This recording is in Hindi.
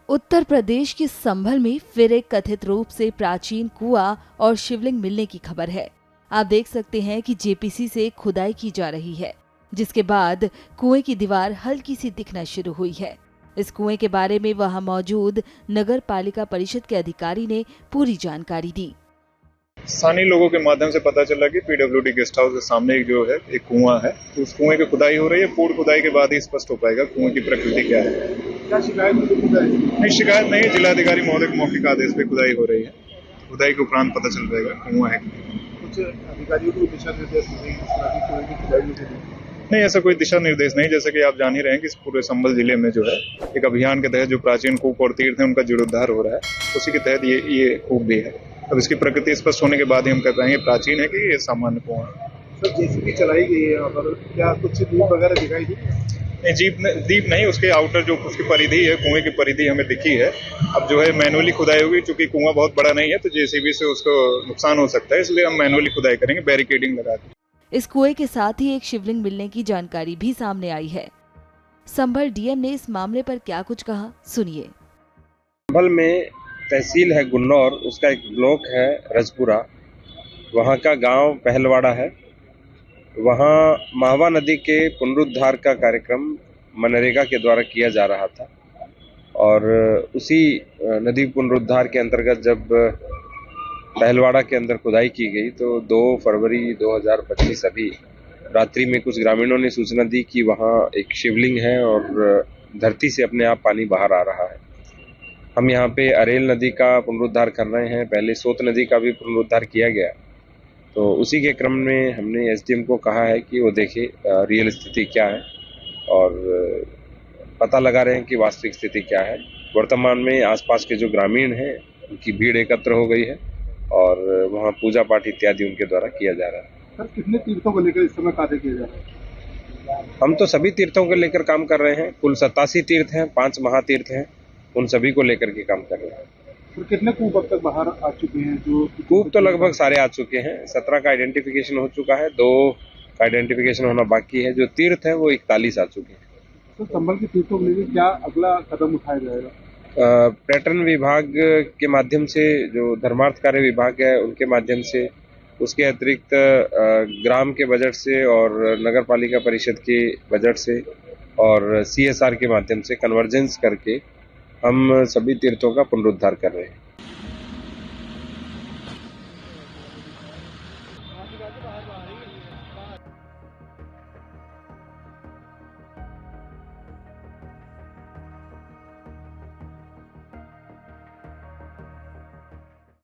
उत्तर प्रदेश के संभल में फिर एक कथित रूप से प्राचीन कुआं और शिवलिंग मिलने की खबर है। आप देख सकते हैं कि जेपीसी से खुदाई की जा रही है, जिसके बाद कुएं की दीवार हल्की सी दिखना शुरू हुई है। इस कुएं के बारे में वहां मौजूद नगर पालिका परिषद के अधिकारी ने पूरी जानकारी दी। स्थानीय लोगों के माध्यम से पता चला कि पीडब्ल्यूडी गेस्ट हाउस के सामने एक कुआं है, तो उस कुएं की खुदाई हो रही है। पूर्ण खुदाई के बाद ही स्पष्ट हो पाएगा कुएं की प्रकृति क्या है। क्या शिकायत नहीं? शिकायत नहीं, जिलाधिकारी महोदय के मौखिक आदेश पे खुदाई हो रही है। खुदाई के उपरांत पता चल जाएगा कुआं है। कुछ अधिकारियों को दिशा निर्देश नहीं, ऐसा कोई दिशा निर्देश नहीं। जैसे कि आप जान ही रहे हैं कि इस पूरे संभल जिले में जो है एक अभियान के तहत जो प्राचीन कूप और तीर्थ है उनका जीर्णोद्धार हो रहा है, उसी के तहत ये कूप भी है। अब इसकी प्रकृति स्पष्ट होने के बाद ही हम कह पाएंगे प्राचीन है कि ये सामान्य कुआं है। सर, जेसीबी चलाई गई है यहाँ पर, क्या कुछ दीप वगैरह दिखाई दी? नहीं, दीप नहीं, उसके आउटर जो उसकी परिधि है, कुएं की परिधि हमें दिखी है। अब जो है मैनुअली खुदाई होगी, चूंकि कुआं बहुत बड़ा नहीं है तो जेसीबी से उसको नुकसान हो सकता है, इसलिए हम मैनुअली खुदाई करेंगे बैरिकेडिंग लगा के। इस कुएं के साथ ही एक शिवलिंग मिलने की जानकारी भी सामने आई है। संभल डीएम ने इस मामले पर क्या कुछ कहा, सुनिए। संभल में तहसील है गुन्नौर, उसका एक ब्लॉक है रजपुरा, वहाँ का गांव पहलवाड़ा है। वहाँ माहवा नदी के पुनरुद्धार का कार्यक्रम मनरेगा के द्वारा किया जा रहा था और उसी नदी पुनरुद्धार के अंतर्गत जब पहलवाड़ा के अंदर खुदाई की गई तो 2 फरवरी 2025 अभी रात्रि में कुछ ग्रामीणों ने सूचना दी कि वहाँ एक शिवलिंग है और धरती से अपने आप पानी बाहर आ रहा है। हम यहाँ पे अरेल नदी का पुनरुद्धार कर रहे हैं, पहले सोत नदी का भी पुनरुद्धार किया गया, तो उसी के क्रम में हमने एसडीएम को कहा है कि वो देखे रियल स्थिति क्या है और पता लगा रहे हैं कि वास्तविक स्थिति क्या है। वर्तमान में आसपास के जो ग्रामीण हैं उनकी भीड़ एकत्र हो गई है और वहाँ पूजा पाठ इत्यादि उनके द्वारा किया जा रहा है। सर, कितने तीर्थों को लेकर इस समय कार्य किया जा रहा है? हम तो सभी तीर्थों को लेकर काम कर रहे हैं। कुल 87 तीर्थ हैं, 5 महातीर्थ हैं, उन सभी को लेकर के काम कर रहे हैं। तो कितने कूप अब तक बाहर आ चुके हैं? जो कूप तो लगभग सारे आ चुके हैं। 17 का आइडेंटिफिकेशन हो चुका है, 2 का आइडेंटिफिकेशन होना बाकी है। जो तीर्थ है वो 41 आ चुके हैं। तो संभल के तीर्थों को लेकर क्या अगला कदम उठाया जाएगा? पर्यटन विभाग के माध्यम से, जो धर्मार्थ कार्य विभाग है उनके माध्यम से, उसके अतिरिक्त ग्राम के बजट से और नगर पालिका परिषद के बजट से और CSR के माध्यम से कन्वर्जेंस करके हम सभी तीर्थों का पुनरुद्धार कर रहे हैं।